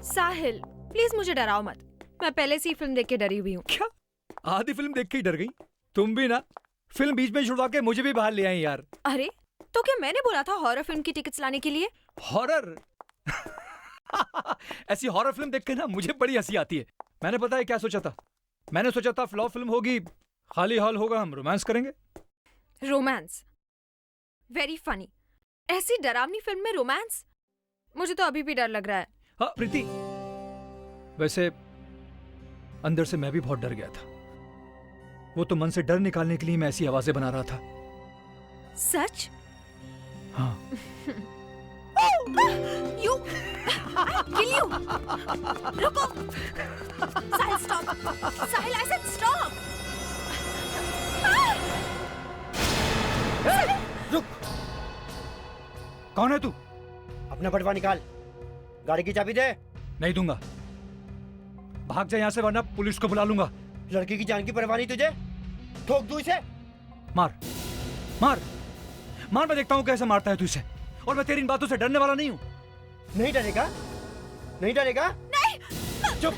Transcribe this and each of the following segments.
साहिल please मुझे डराओ मत, मैं पहले से ही फिल्म देख के डरी हुई हूँ। क्या आधी फिल्म देख के ही डर गई? तुम भी ना फिल्म बीच में छुड़वा के मुझे भी बाहर ले आई यार। अरे तो क्या मैंने बोला था हॉरर फिल्म की टिकट्स लाने के लिए? हॉरर? ऐसी हॉरर फिल्म देख के ना मुझे बड़ी हंसी आती है। मैंने पता है क्या सोचा था? मैंने सोचा था फ्लॉप फिल्म होगी, खाली हॉल होगा, हम रोमांस करेंगे। रोमांस? Very funny. ऐसी डरावनी फिल्म में रोमांस? मुझे तो अभी भी डर लग रहा है। हाँ प्रीति, वैसे अंदर से मैं भी बहुत डर गया था। वो तो मन से डर निकालने के लिए मैं ऐसी आवाजें बना रहा था। सच? हाँ। You! Kill you! रुको! साहिल stop! Sahil I said stop! रुक! कौन है तू? अपना बटवा निकाल, गाड़ी की चाबी दे। नहीं दूंगा। भाग जा यहाँ से वरना पुलिस को बुला लूंगा। लड़की की जान की परवाह नहीं तुझे? ठोक दूं इसे। मार मार मार, मैं देखता हूँ कैसे मारता है तू इसे। और मैं तेरी इन बातों से डरने वाला नहीं हूँ। नहीं डरेगा? नहीं डरेगा? नहीं! चुप!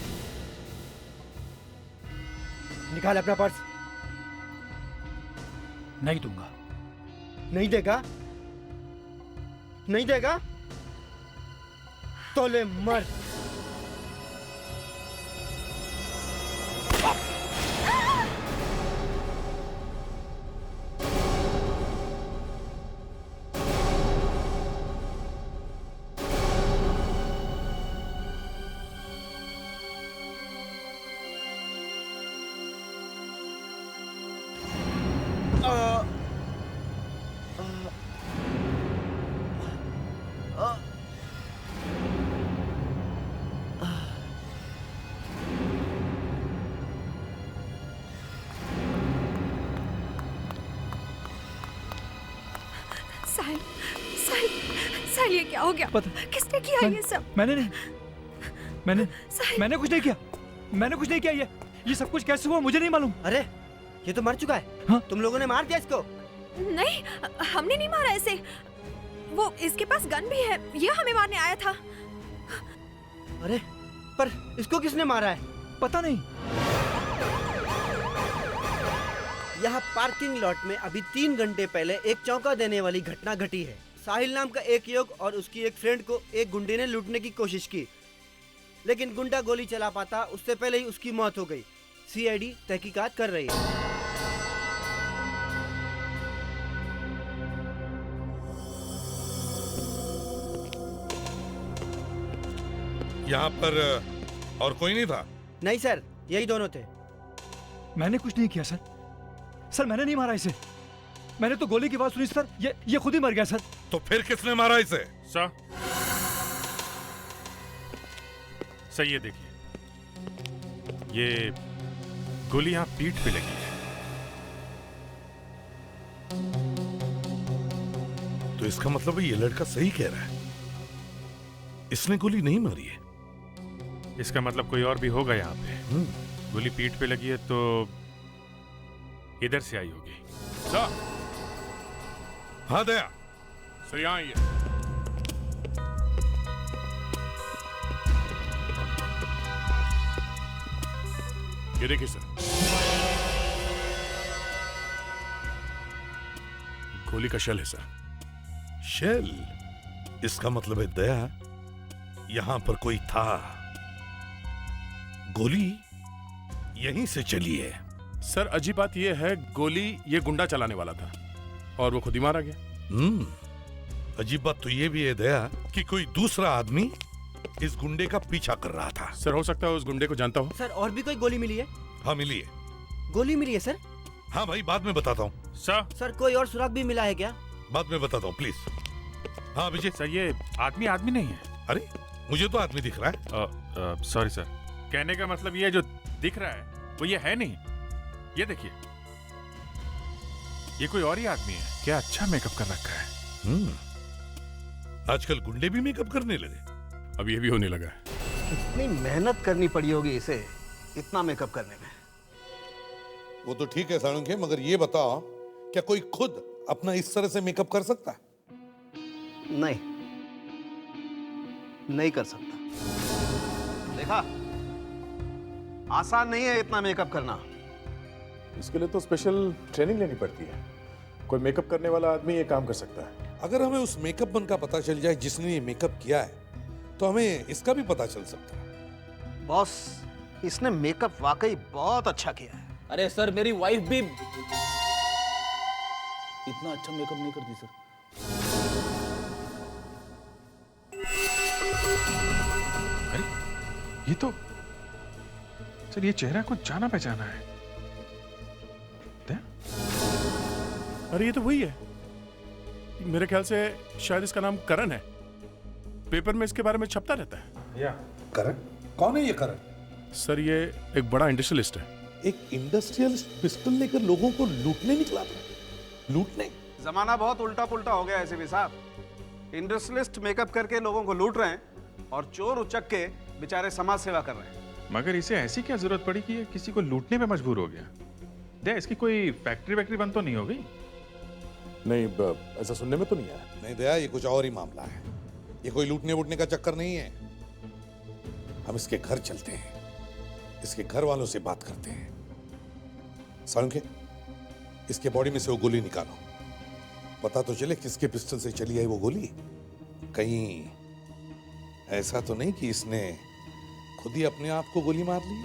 निकाल अपना पर्स। नहीं दूंगा। नहीं देगा? नहीं देगा? तो ले मर। साहिल, साहिल, साहिल ये क्या हो गया? किसने किया ये सब? मैंने नहीं, साहिल! मैंने कुछ नहीं किया। मैंने कुछ नहीं किया। ये सब कुछ कैसे हुआ मुझे नहीं मालूम। अरे ये तो मर चुका है। हाँ? तुम लोगों ने मार दिया इसको? नहीं, हमने नहीं मारा इसे। वो इसके पास गन भी है, ये हमें मारने आया था। अरे पर इसको किसने मारा है? पता नहीं। यहाँ पार्किंग लॉट में अभी 3 घंटे पहले एक चौंका देने वाली घटना घटी है। साहिल नाम का एक युवक और उसकी एक फ्रेंड को एक गुंडे ने लूटने की कोशिश की, लेकिन गुंडा गोली चला पाता उससे पहले ही उसकी मौत हो गई। सीआईडी तहकीकात कर रही है। यहाँ पर और कोई नहीं था? नहीं सर, यही दोनों थे। मैंने कुछ नहीं किया सर। सर मैंने नहीं मारा इसे। मैंने तो गोली की आवाज सुनी सर। ये खुद ही मर गया सर। तो फिर किसने मारा इसे? सर ये देखिए, ये गोली यहाँ पीठ पे लगी है। तो इसका मतलब है ये लड़का सही कह रहा है, इसने गोली नहीं मारी है। इसका मतलब कोई और भी होगा यहाँ पे। गोली पीठ पे लगी है तो इधर से आई होगी। सर। हाँ दया। सर यहाँ आइए। ये देखिए सर, गोली का शेल है सर। शेल? इसका मतलब है दया यहां पर कोई था। गोली यहीं से चली है। सर अजीब बात यह है, गोली ये गुंडा चलाने वाला था और वो खुद ही मारा गया। अजीब बात तो ये भी है दया कि कोई दूसरा आदमी इस गुंडे का पीछा कर रहा था। सर हो सकता है उस गुंडे को जानता हो। सर और भी कोई गोली मिली है? हाँ मिली है। गोली मिली है सर? हाँ भाई बाद में बताता हूँ। सर कोई और सुराग भी मिला है क्या? बाद में बताता हूँ प्लीज। हाँ विजय। सर ये आदमी नहीं है। अरे मुझे तो आदमी दिख रहा है। सॉरी सर, कहने का मतलब ये जो दिख रहा है वो ये है नहीं। ये देखिए, ये कोई और ही आदमी है। क्या अच्छा मेकअप कर रखा है। आजकल गुंडे भी मेकअप करने लगे। अब ये भी होने लगा है। कितनी मेहनत करनी पड़ी होगी इसे इतना मेकअप करने में। वो तो ठीक है साळुंखे, मगर ये बताओ क्या कोई खुद अपना इस तरह से मेकअप कर सकता है? नहीं, नहीं कर सकता। देखा, आसान नहीं है इतना मेकअप करना। इसके लिए तो स्पेशल ट्रेनिंग लेनी पड़ती है। कोई मेकअप करने वाला आदमी ये काम कर सकता है। अगर हमें उस मेकअप मैन का पता चल जाए जिसने ये मेकअप किया है, तो हमें इसका भी पता चल सकता है। बॉस, इसने मेकअप वाकई बहुत अच्छा किया है। अरे सर, मेरी वाइफ भी इतना अच्छा मेकअप नहीं करती सर। अरे ये तो सर, ये चेहरा कुछ जाना पहचाना है। अरे ये तो वही है। मेरे ख्याल से शायद इसका नाम करण है। पेपर में इसके बारे में छपता रहता है। या करण? कौन है ये करण? सर, ये एक बड़ा इंडस्ट्रियलिस्ट है। एक इंडस्ट्रियलिस्ट पिस्टल लेकर लोगों को लूटने निकला था। लूटने? जमाना बहुत उल्टा पुल्टा हो गया है एसीपी साहब। इंडस्ट्रियलिस्ट मेकअप करके लोगों को लूट रहे हैं और चोर उचक के बेचारे समाज सेवा कर रहे हैं। मगर इसे ऐसी क्या जरूरत पड़ी कि ये किसी को लूटने पे मजबूर हो गया? दे, इसकी कोई फैक्ट्री वैक्ट्री बंद तो नहीं हो गई? नहीं, ऐसा सुनने में तो नहीं आया। नहीं दया, ये कुछ और ही मामला है। ये कोई लूटने वूटने का चक्कर नहीं है। हम इसके घर चलते हैं, इसके घर वालों से बात करते हैं। सालुंखे, इसके बॉडी में से वो गोली निकालो। पता तो चले किसके पिस्टल से चली आई वो गोली। कहीं ऐसा तो नहीं कि इसने खुद ही अपने आप को गोली मार ली?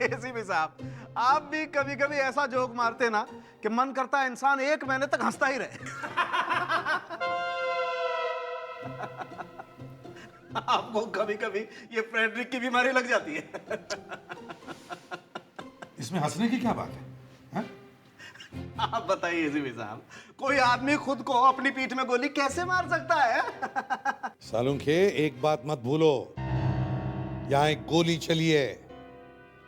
एसीपी साहब, आप भी कभी कभी ऐसा जोक मारते ना कि मन करता है इंसान 1 महीने तक हंसता ही रहे। आपको कभी कभी ये फ्रेडरिक की बीमारी लग जाती है। इसमें हंसने की क्या बात है? हाँ? आप बताइए एसीपी साहब, कोई आदमी खुद को अपनी पीठ में गोली कैसे मार सकता है? सालुंखे, एक बात मत भूलो, यहां एक गोली चली है।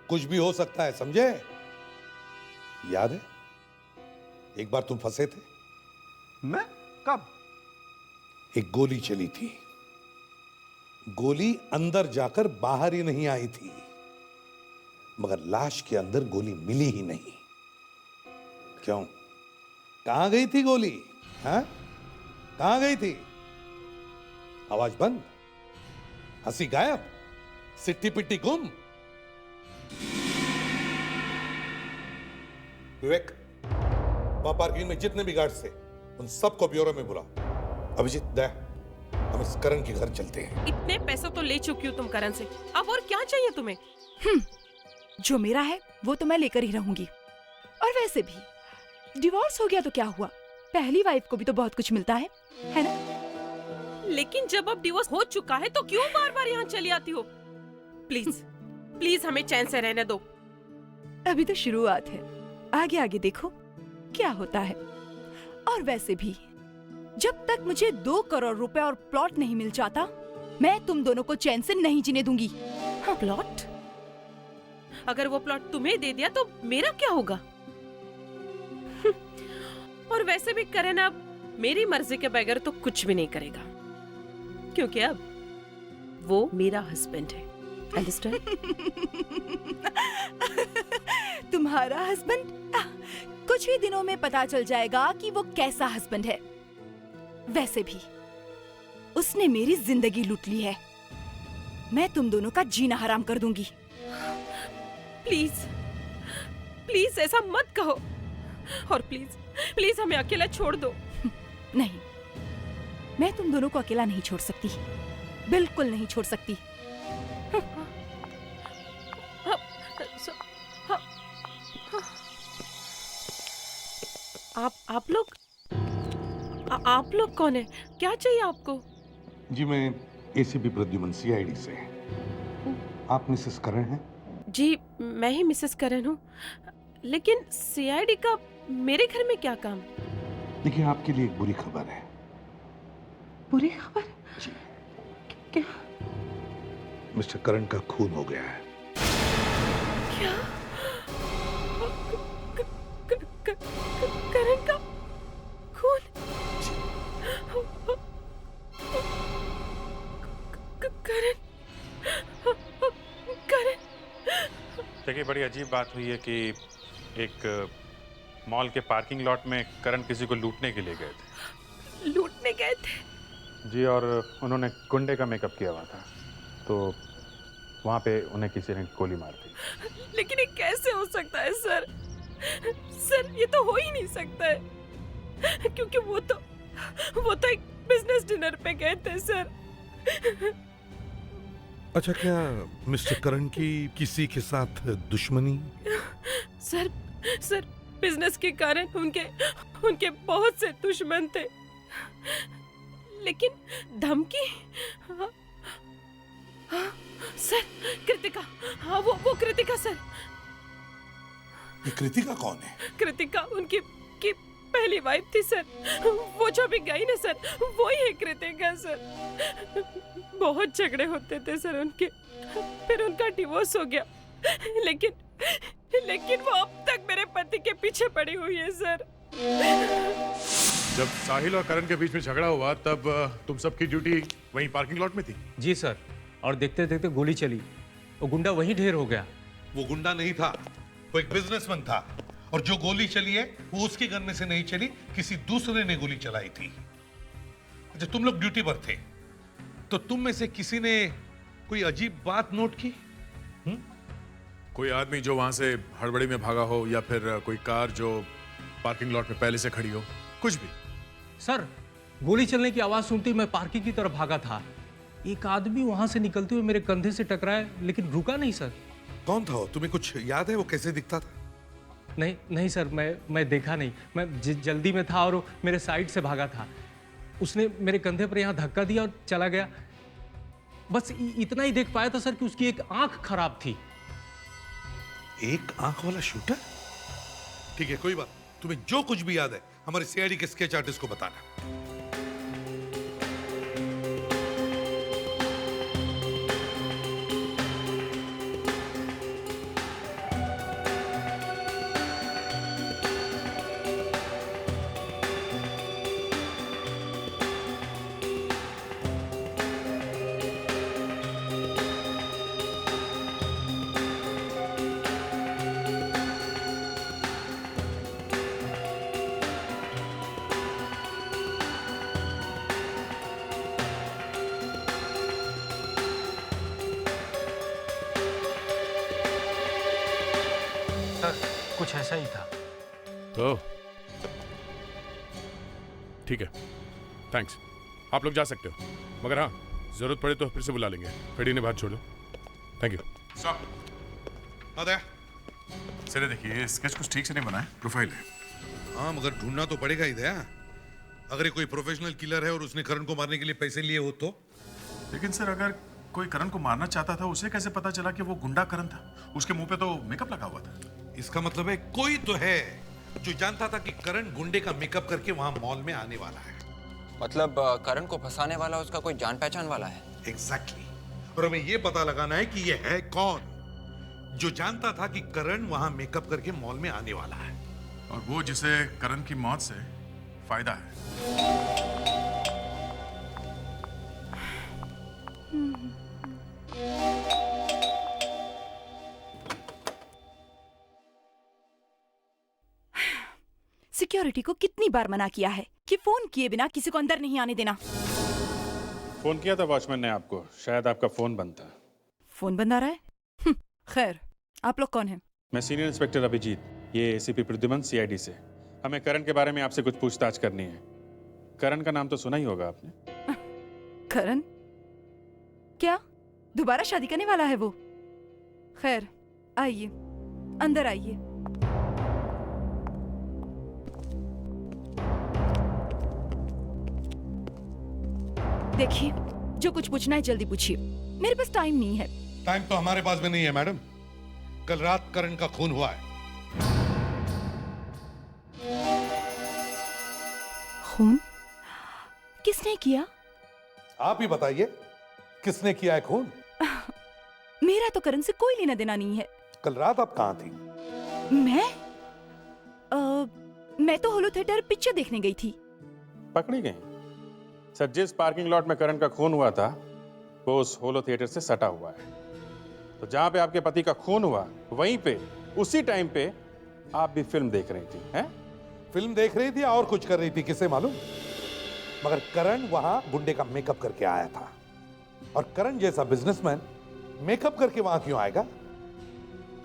कुछ भी हो सकता है, समझे? याद है एक बार तुम फंसे थे? मैं? कब? एक गोली चली थी। गोली अंदर जाकर बाहर ही नहीं आई थी, मगर लाश के अंदर गोली मिली ही नहीं। क्यों? कहां गई थी गोली? हाँ? कहां गई थी? आवाज बंद, हंसी गायब, सिट्टी पिट्टी गुम। विवेक, वहां पार्किंग में जितने भी गार्ड्स थे उन सबको ब्यूरो में बुलाओ। अभिजीत, दया, हम इस करण के घर चलते हैं। इतने पैसे तो ले चुकी हो तुम करण से, अब और क्या चाहिए तुम्हें? जो मेरा है वो तो मैं लेकर ही रहूंगी। और वैसे भी डिवोर्स हो गया तो क्या हुआ, पहली वाइफ को भी तो बहुत कुछ मिलता है ना? लेकिन जब अब डिवोर्स हो चुका है तो क्यों बार बार यहाँ चली आती हो? प्लीज प्लीज हमें चैन से रहने दो। अभी तो शुरुआत है, आगे आगे देखो क्या होता है। और वैसे भी जब तक मुझे 2 करोड़ रुपए और प्लॉट नहीं मिल जाता, मैं तुम दोनों को चैन से नहीं जीने दूंगी। हाँ, प्लॉट? अगर वो प्लॉट तुम्हें दे दिया तो मेरा क्या होगा? और वैसे भी करण अब मेरी मर्जी के बगैर तो कुछ भी नहीं करेगा, क्योंकि अब वो मेरा हस्बैंड है। अंडरस्टैंड? तुम्हारा हस्बैंड? कुछ ही दिनों में पता चल जाएगा कि वो कैसा हस्बैंड है। वैसे भी उसने मेरी जिंदगी लूट ली है, मैं तुम दोनों का जीना हराम कर दूंगी। प्लीज प्लीज ऐसा मत कहो, और प्लीज प्लीज हमें अकेला छोड़ दो। नहीं, मैं तुम दोनों को अकेला नहीं छोड़ सकती, बिल्कुल नहीं छोड़ सकती। आप लोग कौन है? क्या चाहिए आपको? जी, मैं एसीपी प्रद्युमन, सीआईडी से। आप मिसेस करण हैं? जी, मैं ही मिसेस करण हूँ, लेकिन सीआईडी का मेरे घर में क्या काम? देखिए, आपके लिए एक बुरी खबर है। बुरी खबर? क्या? मिस्टर करण का खून हो गया है। क्या? करण का खून? देखिए, बड़ी अजीब बात हुई है कि एक मॉल के पार्किंग लॉट में करण किसी को लूटने के लिए गए थे। लूटने गए थे? जी, और उन्होंने गुंडे का मेकअप किया हुआ था, तो वहाँ पे उन्हें किसी ने गोली मार दी। लेकिन ये कैसे हो सकता है सर? सर ये तो हो ही नहीं सकता है, क्योंकि वो तो एक बिजनेस डिनर पे गए थे सर। अच्छा, क्या मिस्टर करण की किसी के साथ दुश्मनी? सर बिजनेस के कारण उनके बहुत से दुश्मन थे, लेकिन धमकी? सर कृतिका, हाँ वो कृतिका सर। ये कृतिका कौन है? कृतिका उनकी की पहली वाइफ थी सर। वो जो भी गई ना सर, वो ही है कृतिका सर। बहुत झगड़े होते थे सर उनके, फिर उनका डिवोर्स हो गया, लेकिन वो अब तक मेरे पति के पीछे पड़ी हुई है सर। जब साहिल और करण के बीच में झगड़ा हुआ तब तुम सबकी ड्यूटी वहीं पार्किंग लॉट में थी? जी सर, और देखते देखते गोली चली, वो गुंडा वहीं ढेर हो गया। वो गुंडा नहीं था, वो एक बिजनेसमैन था, और जो गोली चली है वो उसके गन से नहीं चली, किसी दूसरे ने गोली चलाई थी। अच्छा, तुम लोग ड्यूटी पर थे, तो तुम में से किसी ने कोई अजीब बात नोट की? कोई आदमी जो वहां से हड़बड़ी में भागा हो, या फिर कोई कार जो पार्किंग लॉट में पहले से खड़ी हो, कुछ भी? सर गोली चलने की आवाज सुनती मैं पार्किंग की तरफ भागा था। एक आदमी वहां से निकलते हुए मेरे कंधे से टकराया, लेकिन रुका नहीं सर। कौन था वो? तुम्हें कुछ याद है वो कैसे दिखता था? नहीं सर, मैं देखा नहीं। मैं जल्दी में था और वो मेरे साइड से भागा था। उसने मेरे कंधे पर यहाँ धक्का दिया और चला गया। बस इतना ही देख पाया था सर कि उसकी एक आंख खराब थी। एक आंख वाला शूटर? ठीक है, कोई बात, तुम्हें जो कुछ भी याद है हमारे सीआईडी के स्केच आर्टिस्ट को बताना। कुछ ऐसा ही था। तो ठीक है, थैंक्स, आप लोग जा सकते हो, मगर हाँ जरूरत पड़े तो फिर से बुला लेंगे। फेडी ने बात छोड़ दो। Thank you. सर देखिए, ये स्केच कुछ ठीक से नहीं बना है, प्रोफाइल है। हाँ, मगर ढूंढना तो पड़ेगा ही दया। अगर ये कोई प्रोफेशनल किलर है और उसने करण को मारने के लिए पैसे लिए हो तो? लेकिन सर, अगर कोई करण को मारना चाहता था, उसे कैसे पता चला कि वो गुंडा करण था? उसके मुंह पे तो मेकअप लगा हुआ था। इसका मतलब है कोई तो है जो जानता था कि करण गुंडे का मेकअप करके वहां मॉल में आने वाला है। मतलब करण को फंसाने वाला उसका कोई जान पहचान वाला है? एग्जैक्टली। और हमें यह पता लगाना है कि यह है कौन जो जानता था कि करण वहां मेकअप करके मॉल में आने वाला है, और वो जिसे करण की मौत से फायदा है। सिक्योरिटी को कितनी बार मना किया है कि फोन किए बिना किसी को अंदर नहीं आने देना। फोन किया था वॉचमैन ने आपको, शायद आपका फोन बंद था। फोन बंद आ रहा है? खैर, आप लोग कौन हैं? मैं सीनियर इंस्पेक्टर अभिजीत, ये एसीपी प्रद्युमन सीआईडी से। हमें करण के बारे में आपसे कुछ पूछताछ करनी है। करण का नाम तो सुना ही होगा आपने। करण? क्या दोबारा शादी करने वाला है वो? खैर, आइए, अंदर आइए। देखिए, जो कुछ पूछना है जल्दी पूछिए, मेरे पास टाइम नहीं है। टाइम तो हमारे पास भी नहीं है मैडम। कल रात करण का खून हुआ है। खून? किसने किया? आप ही बताइए, किसने किया है खून? मेरा तो करण से कोई लेना देना नहीं है। कल रात आप कहां थी? मैं तो होलो थिएटर पिक्चर देखने गई थी। पकड़ी गई? सर, जिस पार्किंग लॉट में करण का खून हुआ था वो उस होलो थिएटर से सटा हुआ है। तो जहां पे आपके पति का खून हुआ, वहीं पे उसी टाइम पे आप भी फिल्म देख रही थी, हैं? फिल्म देख रही थी और कुछ कर रही थी, किसे मालूम। मगर करण वहां गुंडे का मेकअप करके आया था, और करण जैसा बिजनेसमैन मेकअप करके वहां क्यों आएगा?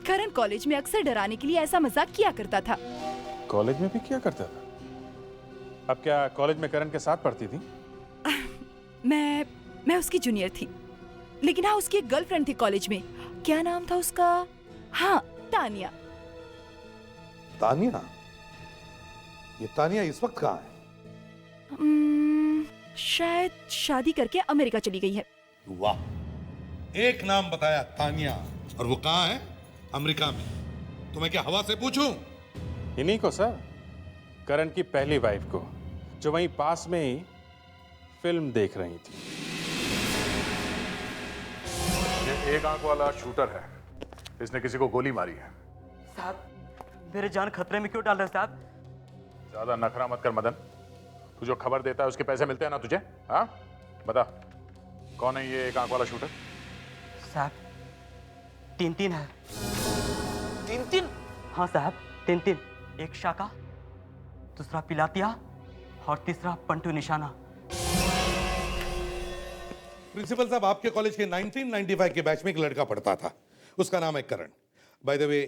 करण कॉलेज में अक्सर डराने के लिए ऐसा मजाक किया करता था। कॉलेज में भी क्या करता था? अब क्या कॉलेज में करण के साथ पढ़ती थी? मैं उसकी जूनियर थी, लेकिन हाँ उसकी एक गर्लफ्रेंड थी कॉलेज में। क्या नाम था उसका? हाँ, तानिया। तानिया? ये तानिया इस वक्त कहाँ है? शायद शादी करके अमेरिका चली गई है। वाह, एक नाम बताया, तानिया, और वो कहाँ है? अमेरिका में। तो मैं क्या हवा से पूछूं? इन्हीं को सर, करण की पहली वाइफ को, जो वहीं पास में ही फिल्म देख रही थी। ये एक आंख वाला शूटर है, इसने किसी को गोली मारी है। साहब, मेरे जान खतरे में क्यों डाल रहे साहब? ज्यादा नखरा मत कर मदन। तू जो खबर देता है उसके पैसे मिलते हैं ना तुझे? हाँ, बता कौन है ये एक आंख वाला शूटर? साहब, टिन है। तीन? हाँ साहब, टिन। एक शाका, दूसरा पिलातिया और तीसरा पंटू निशाना। प्रिंसिपल साहब, आपके कॉलेज के 1995 के बैच में एक लड़का पढ़ता था, उसका नाम है करण। बाय द वे,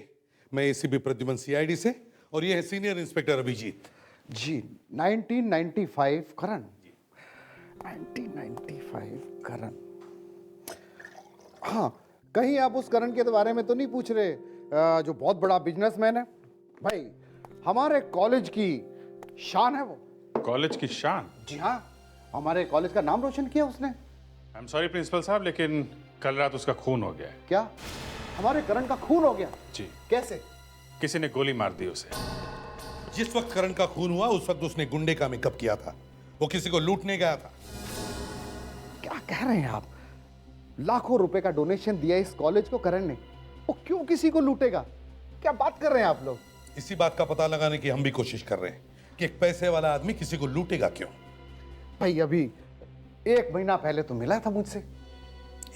मैं एसीपी प्रद्युमन सीआईडी से, और ये है सीनियर इंस्पेक्टर अभिजीत जी। 1995 करण, 1995 करण। हाँ, कहीं आप उस करण के बारे में तो नहीं पूछ रहे जो बहुत बड़ा बिजनेसमैन है? भाई, हमारे कॉलेज की शान है वो। कॉलेज की शान? जी हाँ, हमारे कॉलेज का नाम रोशन किया उसने। आई एम सॉरी प्रिंसिपल साहब, लेकिन कल रात उसका खून हो गया है। क्या? हमारे करण का खून हो गया? जी। कैसे? किसी ने गोली मार दी उसे। जिस वक्त करण का खून हुआ उस वक्त उसने गुंडे का मेकअप किया था, वो किसी को लूटने गया था। क्या कह रहे हैं आप? लाखों रुपए का डोनेशन दिया इस कॉलेज को करण ने, वो क्यों किसी को लूटेगा? क्या बात कर रहे हैं आप लोग? इसी बात का पता लगाने की हम भी कोशिश कर रहे हैं कि एक पैसे वाला आदमी किसी को लूटेगा क्यों। भाई, अभी 1 महीना पहले तो मिला था मुझसे।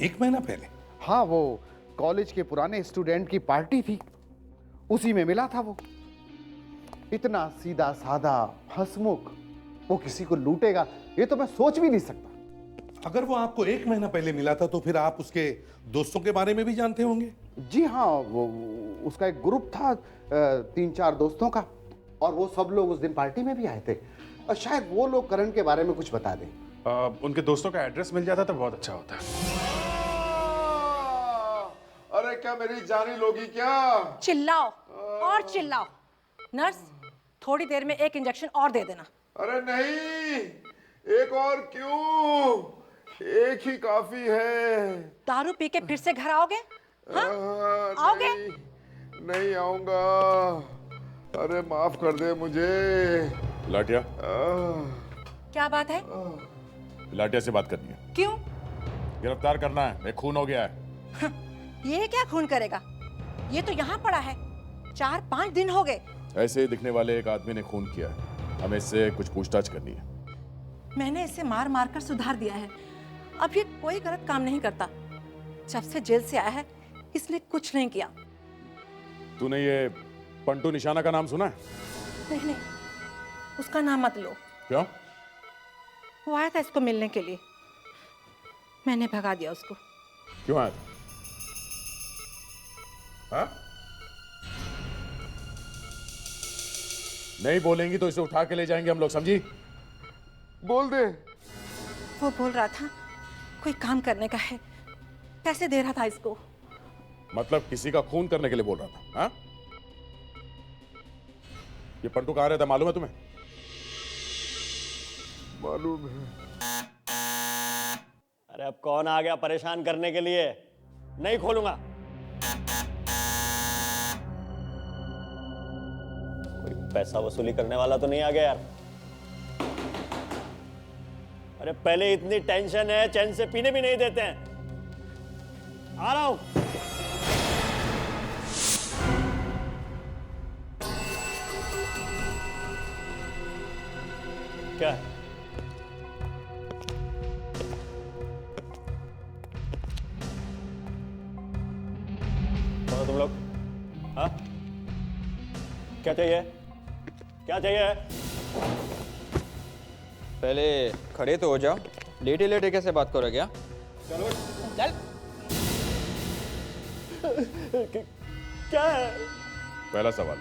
1 महीना पहले? हाँ, वो कॉलेज के पुराने स्टूडेंट की पार्टी थी, उसी में मिला था वो। इतना सीधा साधा, हंसमुख, वो किसी को लूटेगा ये तो मैं सोच भी नहीं सकता। अगर वो आपको 1 महीना पहले मिला था तो फिर आप उसके दोस्तों के बारे में भी जानते होंगे? जी हाँ, वो उसका एक ग्रुप था 3-4 दोस्तों का, और वो सब लोग उस दिन पार्टी में भी आए थे, और शायद वो लोग करण के बारे में कुछ बता दें। उनके दोस्तों का एड्रेस मिल जाता तो बहुत अच्छा होता। अरे क्या मेरी जानी लोगी क्या? चिल्लाओ और चिल्लाओ। नर्स, थोड़ी देर में एक इंजेक्शन और दे देना। अरे नहीं, एक और क्यों? एक ही काफी है। दारू पी के फिर से घर आओगे? हाँ? आओगे? नहीं आऊंगा। अरे माफ कर दे मुझे। लाटिया, क्या बात है? लाटिया से बात करनी है। क्यों? गिरफ्तार करना है, एक खून हो गया है। ये क्या खून करेगा? ये तो यहाँ पड़ा है, 4-5 दिन हो गए। ऐसे ही दिखने वाले एक आदमी ने खून किया है, हमें इससे कुछ पूछताछ करनी है। मैंने इसे मार मार कर सुधार दिया है, अब ये कोई गलत काम नहीं करता। जब से जेल से आया है इसने कुछ नहीं किया। तूने ये पंटू निशाना का नाम सुना है? नहीं, उसका नाम मत लो। क्यों? वो आया था इसको मिलने के लिए, मैंने भगा दिया उसको। क्यों आया था? हाँ? नहीं बोलेंगी तो इसे उठा के ले जाएंगे हम लोग, समझी? बोल दे। वो बोल रहा था कोई काम करने का है, पैसे दे रहा था इसको। मतलब किसी का खून करने के लिए बोल रहा था? हाँ? ये पंटू कहाँ रहता मालूम है तुम्हें? मालूम है। अरे अब कौन आ गया परेशान करने के लिए? नहीं खोलूंगा। कोई पैसा वसूली करने वाला तो नहीं आ गया यार? अरे पहले इतनी टेंशन है, चैन से पीने भी नहीं देते हैं। आ रहा हूं। क्या है? कौन हो तुम लोग? हाँ? क्या चाहिए? क्या चाहिए? पहले खड़े तो हो जाओ, लेटे लेटे कैसे बात करोगे? क्या चलो चल। क्या है? पहला सवाल,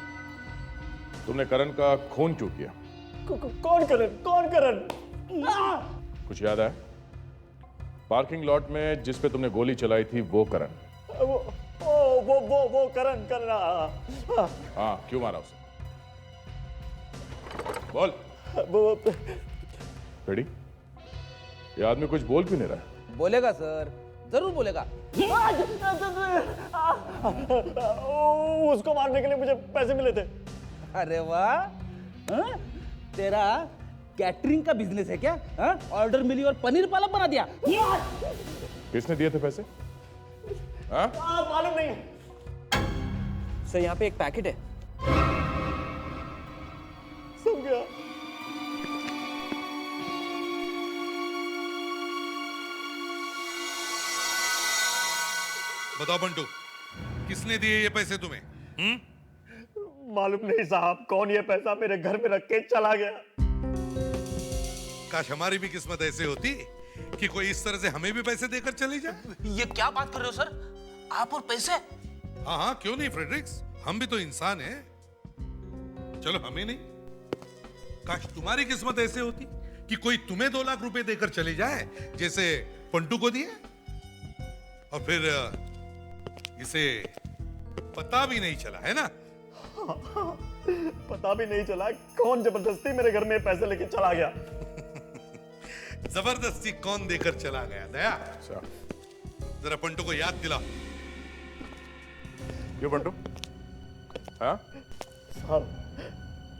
तुमने करण का खून क्यों किया? कौन करण? कौन करण? कुछ याद है? पार्किंग लॉट में जिस पे तुमने गोली चलाई थी वो करण? वो करण। हाँ, क्यों मारा उसे? बोल। रेडी? ये आदमी कुछ बोल क्यों नहीं रहा है? बोलेगा सर, जरूर बोलेगा। उसको मारने के लिए मुझे पैसे मिले थे। अरे वाह, हाँ? तेरा कैटरिंग का बिजनेस है क्या? हाँ? ऑर्डर मिली और पनीर पालक बना दिया। किसने दिए थे पैसे? हाँ? मालूम नहीं। सर यहाँ पे एक पैकेट है। समझा। बताओ बंटू, किसने दिए ये पैसे तुम्हें? मालूम नहीं साहब, कौन ये पैसा मेरे घर में रख के चला गया। काश हमारी भी किस्मत ऐसे होती कि कोई इस तरह से हमें भी पैसे देकर चली जाए। ये क्या बात कर रहे हो सर? आप और पैसे? हाँ हाँ, क्यों नहीं फ्रेडरिक्स, हम भी तो इंसान हैं। चलो हमें नहीं, काश तुम्हारी किस्मत ऐसे होती कि कोई तुम्हें 2 लाख रुपए देकर चले जाए, जैसे पंटू को दिए, और फिर इसे पता भी नहीं चला, है ना? पता भी नहीं चला कौन जबरदस्ती मेरे घर में पैसे लेके चला गया। जबरदस्ती कौन देकर चला गया? दया, जरा पंटू को याद दिलाओ। क्यों पंटू? हाँ? साहब,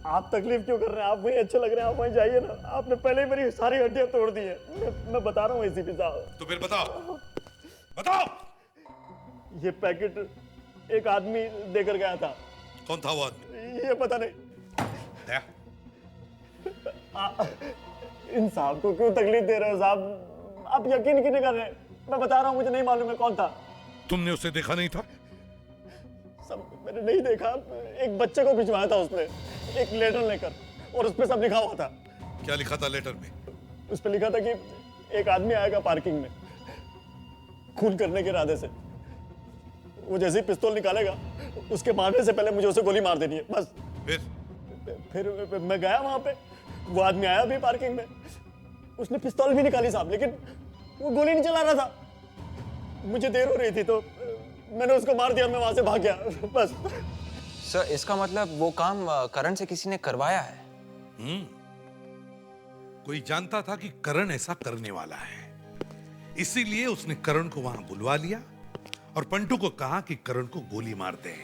आप तकलीफ क्यों कर रहे हैं? आप वहीं अच्छे लग रहे हैं, आप वहीं जाइए ना। आपने पहले ही मेरी सारी हड्डियां तोड़ दी है। मैं बता रहा हूँ एसीपी साहब। तो फिर बताओ, बताओ। ये पैकेट एक आदमी देकर गया था। कौन था वो आदमी? ये पता नहीं। दया, इन साहब को क्यों तकलीफ दे रहे हो साहब? आप यकीन क्यों नहीं कर रहे? मैं बता रहा हूँ, मुझे नहीं मालूम है कौन था। तुमने उसे देखा नहीं था? सब मैंने नहीं देखा। एक बच्चे को भिजवाया था उसने, एक लेटर लेकर, और उस पर सब लिखा हुआ था। क्या लिखा था लेटर में? उस पर लिखा था कि एक आदमी आएगा पार्किंग में खून करने के इरादे से। वो जैसे ही पिस्तौल निकालेगा, उसके मारने से पहले मुझे उसे गोली मार देनी है, बस। फिर मैं गया वहां पे। वो आदमी आया भी पार्किंग में, उसने पिस्तौल भी निकाली साहब, लेकिन वो गोली नहीं चला रहा था। मुझे देर हो रही थी तो मैंने उसको मार दिया, मैं वहां से भाग गया, बस। सर इसका मतलब वो काम करण से किसी ने करवाया है? कोई जानता था कि करण ऐसा करने वाला है, इसीलिए उसने करण को वहां बुलवा लिया और पंटू को कहा कि करण को गोली मार दे।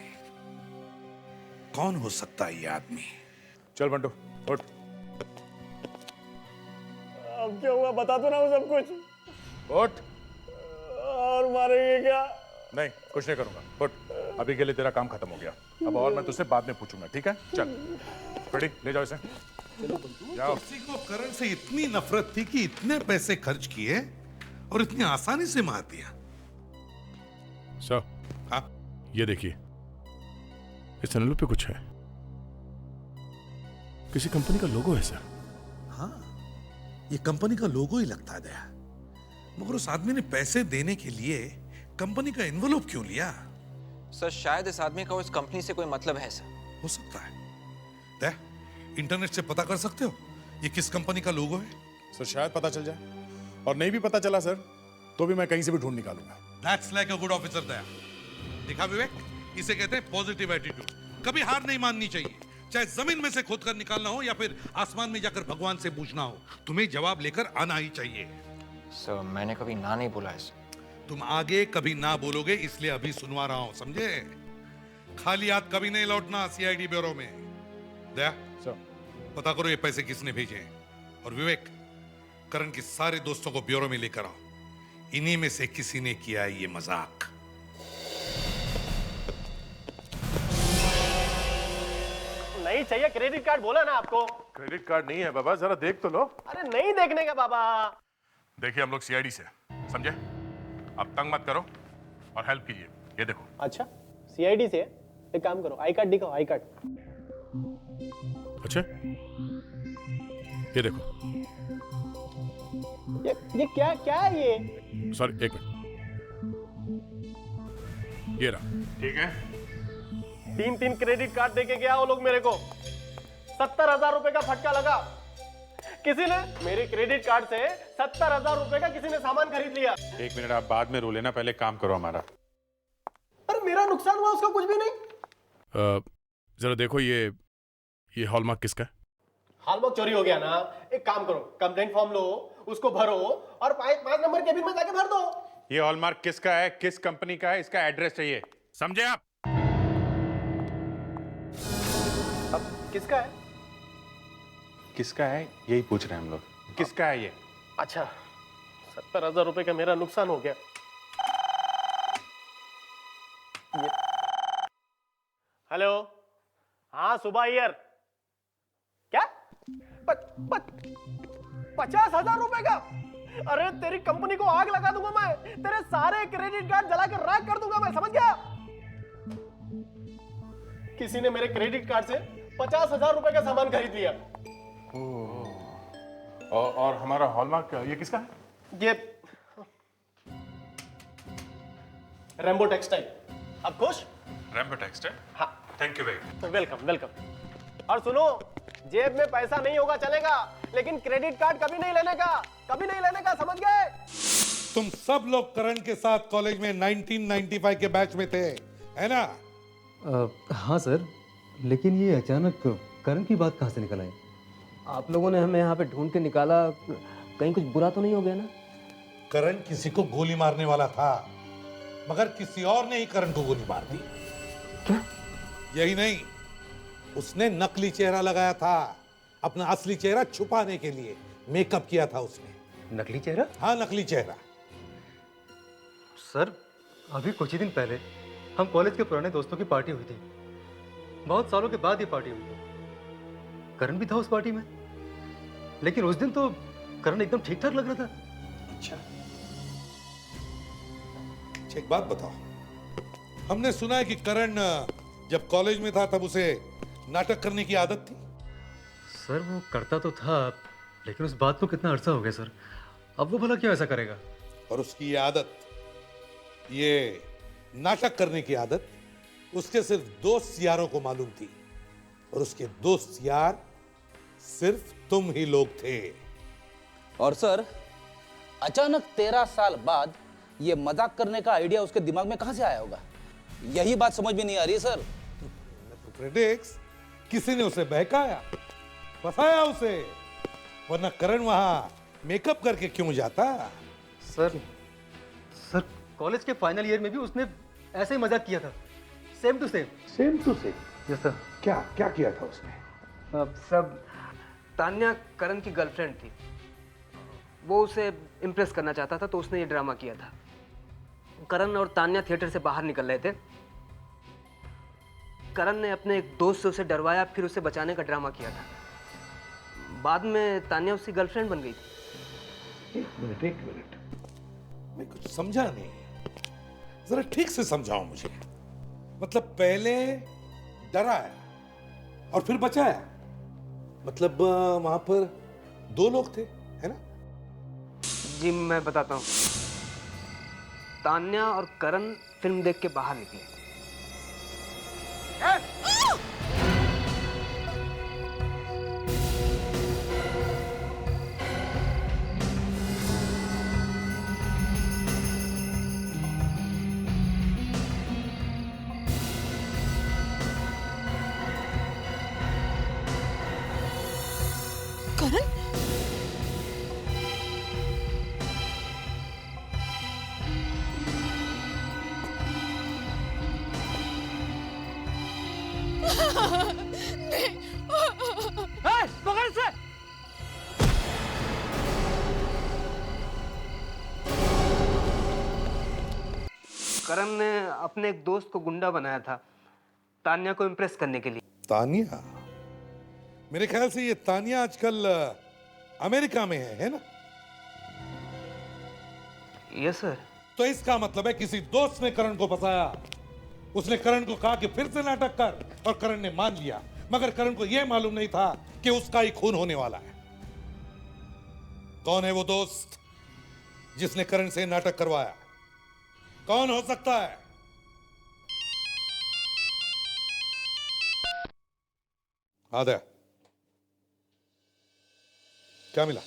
कौन हो सकता है ये आदमी? चल पंटू, उठ। अब क्या हुआ बता दो ना वो सब कुछ। उठ। और मारेंगे क्या? नहीं, कुछ नहीं करूंगा, उठ। अभी के लिए तेरा काम खत्म हो गया, अब और मैं तुझसे बाद में पूछूंगा, ठीक है? चल रेडी, ले जाओ इसे। जाओ। किसी को करण से इतनी नफरत थी कि इतने पैसे खर्च किए और इतनी आसानी से मार दिया। सर, हाँ? ये देखिए, इस चैनल पे कुछ है, किसी कंपनी का लोगो है सर। हाँ, ये कंपनी का लोगो ही लगता है दया, मगर उस आदमी ने पैसे देने के लिए कंपनी का एनवलप क्यों लिया? सर शायद इस आदमी का उस कंपनी से कोई मतलब है सर। हो सकता है। दया, इंटरनेट से पता कर सकते हो ये किस कंपनी का लोगो है? सर शायद पता चल जाए, और नहीं भी पता चला सर तो भी मैं कहीं से भी ढूंढ निकालूंगा। That's like a good officer दया। देखा विवेक, इसे कहते हैं पॉजिटिव एटीट्यूड। कभी हार नहीं माननी चाहिए, चाहे जमीन में से खोद कर निकालना हो या फिर आसमान में जाकर भगवान से पूछना हो, तुम्हें जवाब लेकर आना ही चाहिए। सर मैंने कभी ना नहीं बोला है। तुम आगे कभी ना बोलोगे, इसलिए अभी सुनवा रहा हूं, समझे? खाली हाथ कभी नहीं लौटना सीआईडी ब्यूरो में। दया सर, पता करो ये पैसे किसने भेजे हैं, और विवेक, करण के सारे दोस्तों को ब्यूरो में लेकर आओ, इन्हीं में से किसी ने किया है ये मजाक। नहीं चाहिए क्रेडिट कार्ड, बोला ना आपको। क्रेडिट कार्ड नहीं है बाबा, जरा देख तो लो। अरे नहीं देखने का बाबा। देखिए हम लोग सीआईडी से, समझे? अब तंग मत करो और हेल्प कीजिए, ये देखो। अच्छा सीआईडी से? एक काम करो, आई कार्ड दिखाओ, आई कार्ड। अच्छा, ये देखो। ये क्या क्या है ये? सॉरी, एक मिनट। ये रहा। ठीक है। 3 क्रेडिट कार्ड देके गया वो लोग मेरे को। 70,000 रुपए का फटका लगा। किसी ने मेरे क्रेडिट कार्ड से 70,000 रुपए का किसी ने सामान खरीद लिया। एक मिनट, आप बाद में रो लेना, पहले काम करो हमारा। अरे मेरा नुकसान हुआ, उसका कुछ भी नहीं। जरा देखो ये हॉलमार्क किसका है? हॉलमार्क चोरी हो गया ना। एक काम करो, कंप्लेंट फॉर्म लो, उसको भरो और 5 नंबर केबिन में जाके भर दो। ये हॉलमार्क किसका है, किस कंपनी का है, इसका एड्रेस चाहिए, समझे आप? अब किसका है? किसका है यही पूछ रहे हैं हम लोग। किसका है ये? अच्छा, 70,000 रुपए का मेरा नुकसान हो गया। हेलो, हाँ सुबह ईयर। क्या 50,000 रुपए का? अरे तेरी कंपनी को आग लगा दूंगा मैं। तेरे सारे क्रेडिट कार्ड जला के राख कर दूंगा मैं, समझ गया? किसी ने मेरे क्रेडिट कार्ड से 50,000 रुपए का सामान खरीद लिया। और हमारा हॉलमार्क ये किसका है? ये रेम्बो टेक्सटाइल। अब खुश? Rambo textile? हाँ। Thank you very much. Welcome welcome. और सुनो, जेब में पैसा नहीं होगा चलेगा, लेकिन क्रेडिट कार्ड कभी नहीं लेने का, कभी नहीं लेने का, समझ गए? तुम सब लोग करण के साथ कॉलेज में 1995 के बैच में थे, है ना? हाँ सर, लेकिन ये अचानक करण की बात कहाँ से निकल आई? आप लोगों ने हमें यहाँ पे ढूंढ के निकाला, कहीं कुछ बुरा तो नहीं हो गया ना? करण किसी को गोली मारने वाला था, मगर किसी और ने ही करण को गोली मार दी। क्या? यही नहीं, उसने नकली चेहरा लगाया था, अपना असली चेहरा छुपाने के लिए मेकअप किया था उसने। नकली चेहरा? हाँ, नकली चेहरा। सर, अभी कुछ ही दिन पहले हम कॉलेज के पुराने दोस्तों की पार्टी हुई थी। बहुत सालों के बाद ये पार्टी हुई थी। करण भी था उस पार्टी में, लेकिन उस दिन तो करण एकदम ठीक ठाक लग रहा था। अच्छा, एक बात बताओ, हमने सुना है कि करण जब कॉलेज में था तब उसे नाटक करने की आदत थी। सर वो करता तो था, लेकिन उस बात को कितना अरसा हो गया सर। अब वो भला क्यों ऐसा करेगा? और उसकी ये आदत, ये नाटक करने की आदत उसके सिर्फ दोस्त यारों को मालूम थी, और उसके दोस्त यार सिर्फ तुम ही लोग थे। और सर, अचानक 13 साल बाद ये मजाक करने का आइडिया उसके दिमाग में कहां से आया होगा? यही बात समझ में नहीं आ रही है सर। मैथमेटिक्स, किसी ने उसे बहकाया, फंसाया उसे, वरना करण वहां मेकअप करके क्यों जाता? सर कॉलेज के फाइनल ईयर में भी उसने ऐसे ही मजाक किया था, same to same. Same to same? Yes sir. क्या किया था उसने? सब तान्या करण की गर्लफ्रेंड थी, वो उसे इम्प्रेस करना चाहता था, तो उसने ये ड्रामा किया था। करण और तान्या थिएटर से बाहर निकल रहे थे। करण ने अपने एक दोस्त से उसे डरवाया, फिर उसे बचाने का ड्रामा किया था। बाद में तान्या उसकी गर्लफ्रेंड बन गई थी। एक मिनट, मैं कुछ समझा नहीं, जरा ठीक से समझाओ मुझे। मतलब पहले डराया और फिर बचाया, मतलब वहां पर 2 लोग थे, है ना? जी मैं बताता हूँ। तान्या और करण फिल्म देख के बाहर निकले। करण? पकड़ से! करण ने अपने एक दोस्त को गुंडा बनाया था, तान्या को इम्प्रेस करने के लिए। तानिया? मेरे ख्याल से ये तानिया आजकल अमेरिका में है ना? Yes sir. तो इसका मतलब है किसी दोस्त ने करण को फंसाया। उसने करण को कहा कि फिर से नाटक कर, और करण ने मान लिया, मगर करण को यह मालूम नहीं था कि उसका ही खून होने वाला है। कौन है वो दोस्त जिसने करण से नाटक करवाया? कौन हो सकता है? आदया, क्या मिला?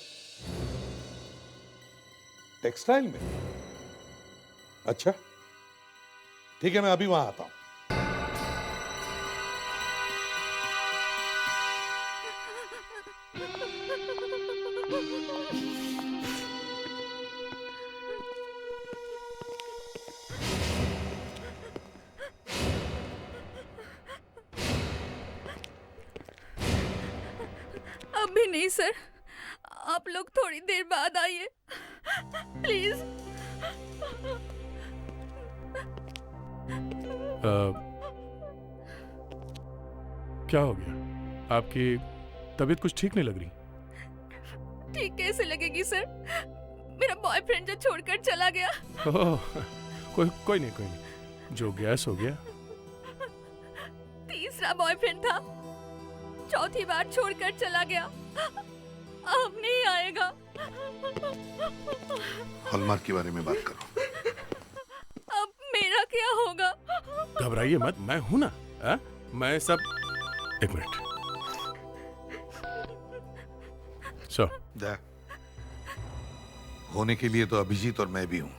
टेक्सटाइल में? अच्छा ठीक है, मैं अभी वहां आता हूं। अभी नहीं सर, आप लोग थोड़ी देर बाद आइए प्लीज। क्या हो गया? आपकी तबीयत कुछ ठीक नहीं लग रही। ठीक कैसे लगेगी सर, मेरा बॉयफ्रेंड जो छोड़कर चला गया। ओह, कोई नहीं, जो गया सो गया। तीसरा बॉयफ्रेंड था, चौथी बार छोड़कर चला गया, अब नहीं आएगा। हॉलमार्क के बारे में बात करो। अब मेरा क्या होगा? घबराइए मत, मैं हूं ना। मैं सब। एक मिनट। सो होने के लिए तो अभिजीत और मैं भी हूं।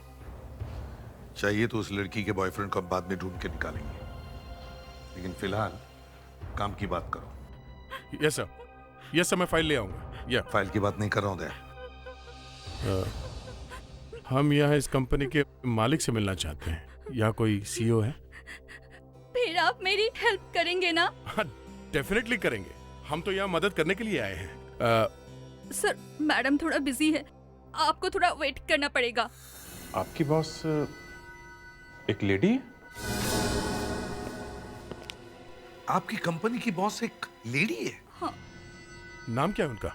चाहिए तो उस लड़की के बॉयफ्रेंड को हम बाद में ढूंढ के निकालेंगे, लेकिन फिलहाल काम की बात करो। यस सर, मैं फाइल ले आऊंगा। या फाइल की बात नहीं कर रहा हूं दया। हम यहाँ इस कंपनी के मालिक से मिलना चाहते हैं। यहाँ कोई सीईओ है? फिर आप मेरी हेल्प करेंगे ना? हाँ, डेफिनेटली करेंगे। हम तो यहाँ मदद करने के लिए आए हैं। सर, मैडम थोड़ा बिजी है, आपको थोड़ा वेट करना पड़ेगा। आपकी बॉस एक लेडी है? आपकी कंपनी की बॉस एक लेडी है? हाँ। नाम क्या है उनका?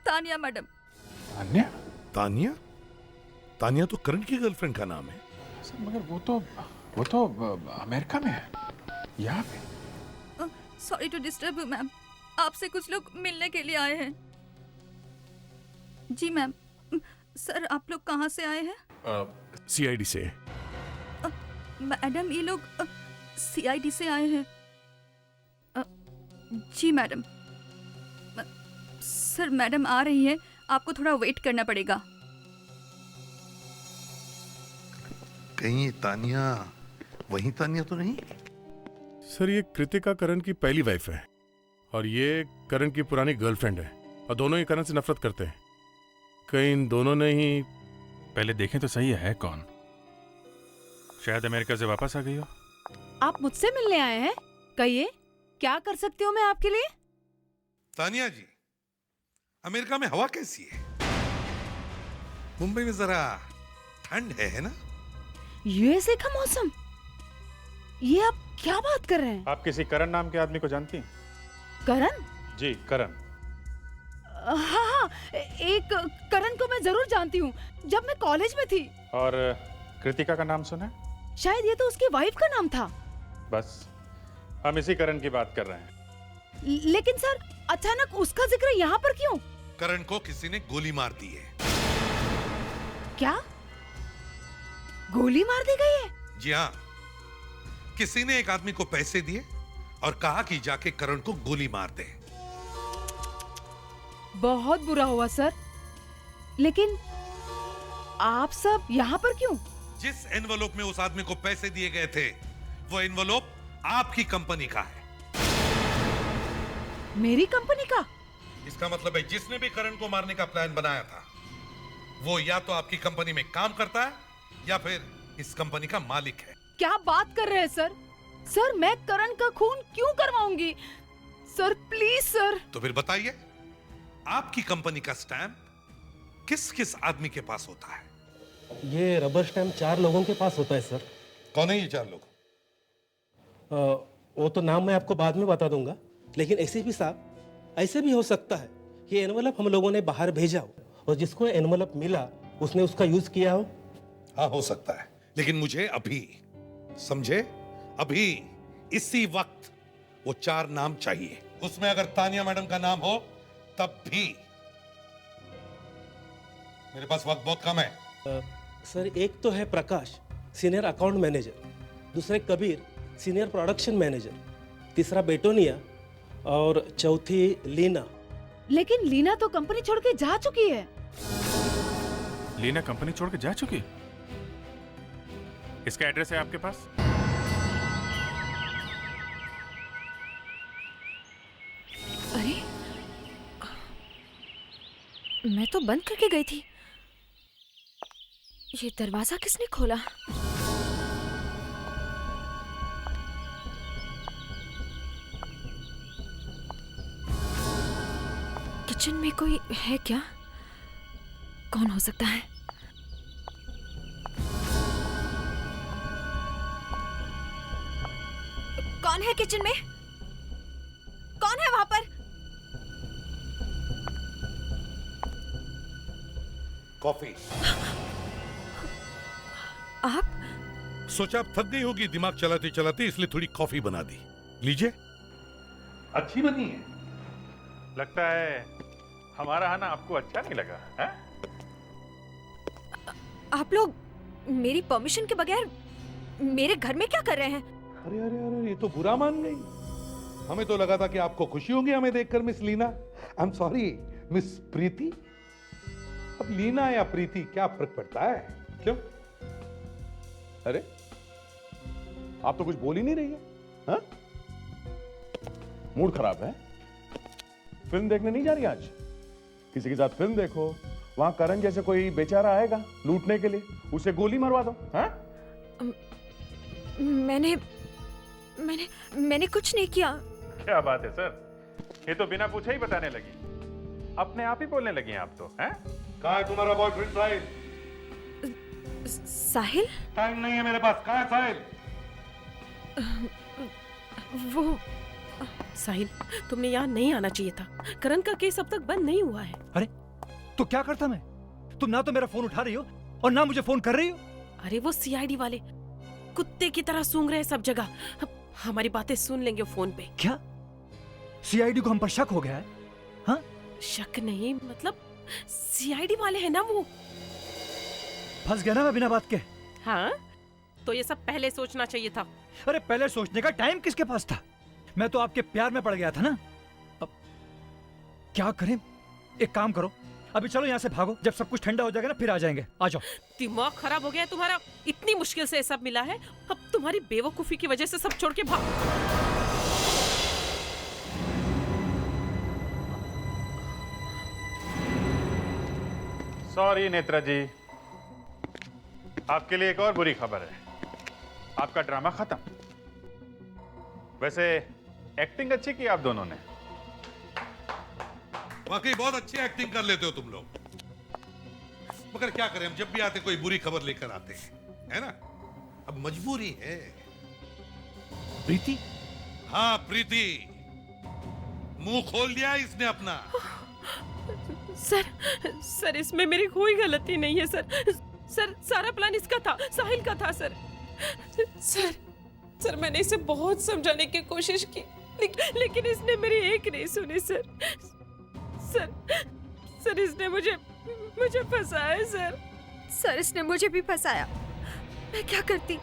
तानिया मैडम। तानिया? तानिया तो करण की गर्लफ्रेंड का नाम है। सर मगर वो तो अमेरिका में है, यहाँ पे। Sorry to disturb you ma'am, आपसे कुछ लोग मिलने के लिए आए हैं। जी मैम। सर, आप लोग कहाँ से आए हैं? सीआईडी से। मैडम, ये लोग सीआईडी से आए हैं। जी मैडम। सर, मैडम आ रही है, आपको थोड़ा वेट करना पड़ेगा। कहीं ये तानिया वही तानिया तो नहीं? सर, ये कृतिका करण की पहली वाइफ है और ये करण की पुरानी गर्लफ्रेंड है, और दोनों ही करण से नफरत करते हैं। कहीं इन दोनों ने ही। पहले देखें तो सही है कौन। शायद अमेरिका से वापस आ गई हो। आप मुझसे मिलने आए हैं? कहिए, क्या कर सकती हूँ मैं आपके लिए? तानिया जी, अमेरिका में हवा कैसी है? मुंबई में जरा ठंड है ना? यूएसए का मौसम? ये आप क्या बात कर रहे हैं? आप किसी करण नाम के आदमी को जानती हैं? करण? जी, करण। हाँ, एक करण को मैं जरूर जानती हूँ, जब मैं कॉलेज में थी। और कृतिका का नाम सुना? शायद ये तो उसकी वाइफ का नाम था। बस हम इसी करण की बात कर रहे हैं। लेकिन सर, अचानक उसका जिक्र यहाँ पर क्यों? करण को किसी ने गोली मार दी है। क्या? गोली मार दी गई है? जी हाँ, किसी ने एक आदमी को पैसे दिए और कहा कि जाके करण को गोली मार दे। बहुत बुरा हुआ सर, लेकिन आप सब यहाँ पर क्यों? जिस एनवलप में उस आदमी को पैसे दिए गए थे, वो एनवलप आपकी कंपनी का है। मेरी कंपनी का? इसका मतलब है जिसने भी करण को मारने का प्लान बनाया था, वो या तो आपकी कंपनी में काम करता है या फिर इस कंपनी का मालिक है। क्या बात कर रहे हैं सर? सर, मैं करण का खून क्यों करवाऊंगी? Sir please sir. तो फिर बताइए, आपकी कंपनी का स्टैम्प किस किस आदमी के पास होता है? ये रबर स्टैम्प 4 लोगों के पास होता है सर। कौन है ये 4 लोग? वो तो नाम मैं आपको बाद में बता दूंगा, लेकिन एसीपी साहब, ऐसे भी हो सकता है ये एनवलप हम लोगों ने बाहर भेजा हो और जिसको एनवलप मिला उसने उसका यूज किया हो। हाँ, हो सकता है, लेकिन मुझे अभी, समझे, अभी इसी वक्त वो 4 नाम चाहिए। उसमें अगर तानिया मैडम का नाम हो तब भी। मेरे पास वक्त बहुत कम है। सर एक तो है प्रकाश, सीनियर अकाउंट मैनेजर, दूसरे कबीर, सीनियर प्रोडक्शन मैनेजर, तीसरा बेटोनिया और चौथी लीना। लेकिन लीना तो कंपनी छोड़ के जा चुकी है। लीना कंपनी छोड़ के जा चुकी? इसका एड्रेस है आपके पास? अरे मैं तो बंद करके गई थी, ये दरवाजा किसने खोला? किचन में कोई है क्या? कौन हो सकता है? कौन है किचन में? कौन है वहां पर? कॉफी। आप? सोचा आप थक गई होगी दिमाग चलाते चलाते, इसलिए थोड़ी कॉफी बना दी। लीजिए। अच्छी बनी है। लगता है हमारा आना आपको अच्छा नहीं लगा है? आप लोग मेरी परमिशन के बगैर मेरे घर में क्या कर रहे हैं? अरे अरे अरे, ये तो बुरा मान गई। हमें तो लगा था कि आपको खुशी होगी हमें देखकर miss Leena. I am sorry miss Preeti. अब लीना या प्रीति क्या फर्क पड़ता है? क्यों? अरे आप तो कुछ बोल ही नहीं रही है, हाँ? मूड खराब है? फिल्म देखने नहीं जा रही आज? किसी के साथ फिल्म देखो, वहां करण जैसे कोई बेचारा आएगा लूटने के लिए, उसे गोली मरवा दो। हाँ? मैंने कुछ नहीं किया। क्या बात है सर, ये तो बिना पूछे ही बताने लगी, अपने आप ही बोलने लगी हैं आप तो। हैं? कहाँ है तुम्हारा बॉयफ्रेंड साहिल? साहिल? टाइम नहीं है मेरे पास। कहाँ है साहिल? वो साहिल, तुमने यहाँ नहीं आना चाहिए था। करण का केस अब तक बंद नहीं हुआ है। अरे तो क्या करता मैं? तुम ना तो मेरा फोन उठा रही हो और ना मुझे फोन कर रही हो। अरे वो सीआईडी वाले कुत्ते की तरह सूंघ रहे हैं सब जगह। हमारी बातें सुन लेंगे फोन पे। क्या सीआईडी को हम पर शक हो गया है? हाँ? शक नहीं, मतलब सीआईडी वाले हैं ना वो। फंस गया ना मैं बिना बात के। हाँ, तो ये सब पहले सोचना चाहिए था। अरे पहले सोचने का टाइम किसके पास था? मैं तो आपके प्यार में पड़ गया था ना। अब क्या करें? एक काम करो, अभी चलो यहाँ से भागो, जब सब कुछ ठंडा हो जाएगा ना फिर आ जाएंगे। आ जाओ। दिमाग खराब हो गया है तुम्हारा? इतनी मुश्किल से सब मिला है, अब तुम्हारी बेवकूफी की वजह से सब छोड़ के भाग। सॉरी नेत्रा जी, आपके लिए एक और बुरी खबर है, आपका ड्रामा खत्म। वैसे एक्टिंग अच्छी की आप दोनों ने। वाकई बहुत अच्छी एक्टिंग कर लेते हो तुम लोग, मगर क्या करें, हम जब भी आते कोई बुरी खबर लेकर आते हैं, है ना? अब मजबूरी है। प्रीति? हाँ प्रीति, मुंह खोल दिया इसने अपना। सर इसमें मेरी कोई गलती नहीं है सर, सारा प्लान इसका था, साहिल का था सर। सर मैंने इसे बहुत समझाने की कोशिश की, लेकिन इसने मेरी एक नहीं सुनी सर इसने मुझे फंसाया सर इसने मुझे भी फंसाया। मैं क्या करती?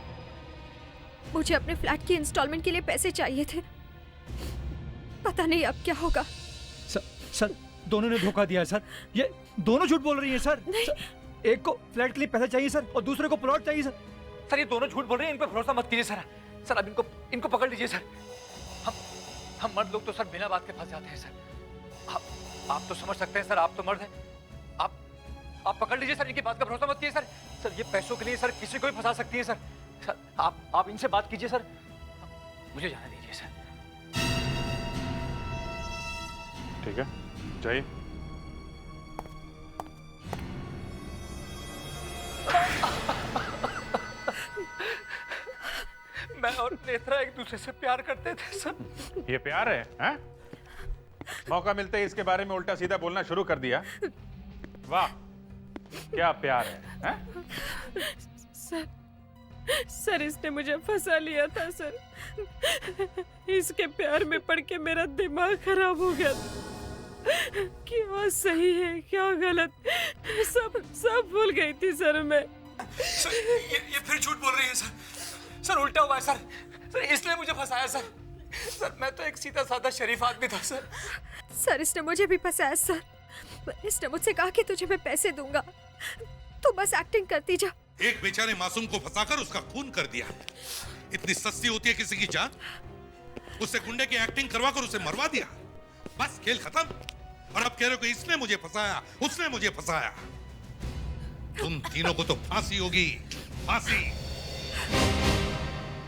मुझे अपने फ्लैट की इंस्टॉलमेंट के लिए पैसे चाहिए थे। पता नहीं अब क्या होगा। सर दोनों ने धोखा दिया है सर, ये दोनों झूठ बोल रही हैं सर। एक को फ्लैट के लिए पैसे चाहिए सर और दूसरे को प्लॉट चाहिए सर। सर ये दोनों झूठ बोल रहे हैं, इन पर भरोसा मत कीजिए सर। अब इनको पकड़ लीजिए सर। हम मर्द लोग तो सर बिना बात के फंस जाते हैं सर। आप तो समझ सकते हैं सर, आप तो मर्द हैं। आप पकड़ लीजिए सर, इनकी बात का भरोसा मत कीजिए सर। सर ये पैसों के लिए सर किसी को भी फंसा सकती है सर। आप इनसे बात कीजिए सर, मुझे जाने दीजिए सर। ठीक है, जाइए। मैं और नेत्रा एक दूसरे से प्यार करते थे सर। ये प्यार है, हैं? मौका मिलते ही इसके बारे में उल्टा सीधा बोलना शुरू कर दिया। वाह, क्या प्यार है, हैं? सर इसने मुझे फंसा लिया था सर। इसके प्यार में पड़ के मेरा दिमाग खराब हो गया था। क्या सही है क्या गलत सब भूल गई थी सर मैं। सर ये फिर झूठ बोल रही है सर। सर उल्टा हुआ है सर इसलिए मुझे फंसाया सर। सर मैं तो एक सीधा साधा शरीफ आदमी था सर। सर इसने मुझे भी फंसाया सर। इसने मुझसे कहा कि तुझे मैं पैसे दूंगा, तू बस एक्टिंग करती जा। एक बेचारे मासूम को फंसाकर उसका खून कर दिया। इतनी सस्ती होती है किसी की जान? उससे गुंडे की एक्टिंग करवाकर उसे मरवा दिया। बस खेल खत्म। और अब कह रहे हो कि इसने मुझे फंसाया, उसने मुझे फंसाया। तुम तीनों को तो फांसी होगी, फांसी।